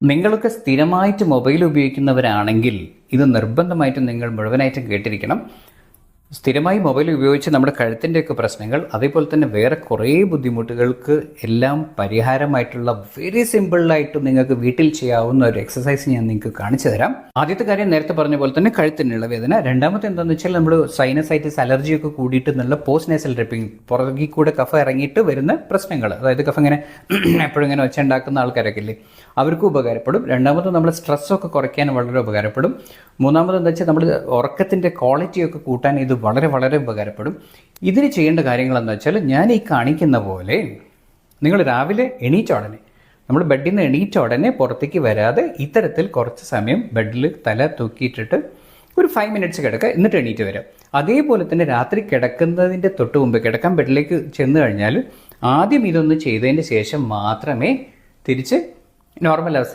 നിങ്ങളൊക്കെ സ്ഥിരമായിട്ട് മൊബൈൽ ഉപയോഗിക്കുന്നവരാണെങ്കിൽ ഇത് നിർബന്ധമായിട്ടും നിങ്ങൾ മുഴുവനായിട്ടും കേട്ടിരിക്കണം. സ്ഥിരമായി മൊബൈൽ ഉപയോഗിച്ച് നമ്മുടെ കഴുത്തിൻ്റെയൊക്കെ പ്രശ്നങ്ങൾ, അതേപോലെ തന്നെ വേറെ കുറേ ബുദ്ധിമുട്ടുകൾക്ക് എല്ലാം പരിഹാരമായിട്ടുള്ള വെരി സിമ്പിളായിട്ട് നിങ്ങൾക്ക് വീട്ടിൽ ചെയ്യാവുന്ന ഒരു എക്സസൈസ് ഞാൻ നിങ്ങൾക്ക് കാണിച്ചു തരാം. ആദ്യത്തെ കാര്യം നേരത്തെ പറഞ്ഞ പോലെ തന്നെ കഴുത്തിനുള്ള വേദന. രണ്ടാമത്തെ എന്താണെന്ന് വെച്ചാൽ നമ്മൾ സൈനസൈറ്റിസ് അലർജിയൊക്കെ കൂടിയിട്ട് നല്ല പോസ്റ്റ് നേസൽ ഡ്രിപ്പിംഗ്, പുറകിൽ കൂടെ കഫ ഇറങ്ങിയിട്ട് വരുന്ന പ്രശ്നങ്ങൾ, അതായത് കഫ ഇങ്ങനെ എപ്പോഴും ഇങ്ങനെ വെച്ചുണ്ടാക്കുന്ന ആൾക്കാരൊക്കെ ഇല്ലേ, അവർക്കും ഉപകാരപ്പെടും. രണ്ടാമത് നമ്മൾ സ്ട്രെസ്സൊക്കെ കുറയ്ക്കാൻ വളരെ ഉപകാരപ്പെടും. മൂന്നാമത് എന്താ വെച്ചാൽ നമ്മൾ ഉറക്കത്തിൻ്റെ ക്വാളിറ്റിയൊക്കെ കൂട്ടാൻ ഇത് വളരെ വളരെ ഉപകാരപ്പെടും. ഇതിന് ചെയ്യേണ്ട കാര്യങ്ങൾ എന്താ വെച്ചാൽ, ഞാൻ ഈ കാണിക്കുന്ന പോലെ നിങ്ങൾ രാവിലെ എണീറ്റ ഉടനെ, നമ്മൾ ബെഡിൽ നിന്ന് എണീറ്റ ഉടനെ പുറത്തേക്ക് വരാതെ ഇത്തരത്തിൽ കുറച്ച് സമയം ബെഡിൽ തല തൂക്കിയിട്ടിട്ട് ഒരു 5 മിനിറ്റ്സ് കിടക്കുക, എന്നിട്ട് എണീറ്റ് വരാം. അതേപോലെ തന്നെ രാത്രി കിടക്കുന്നതിൻ്റെ തൊട്ട് മുമ്പ്, കിടക്കാൻ ബെഡിലേക്ക് ചെന്ന് കഴിഞ്ഞാൽ ആദ്യം ഇതൊന്ന് ചെയ്തതിന് ശേഷം മാത്രമേ തിരിച്ച് നോർമൽ അവസ്ഥയിൽ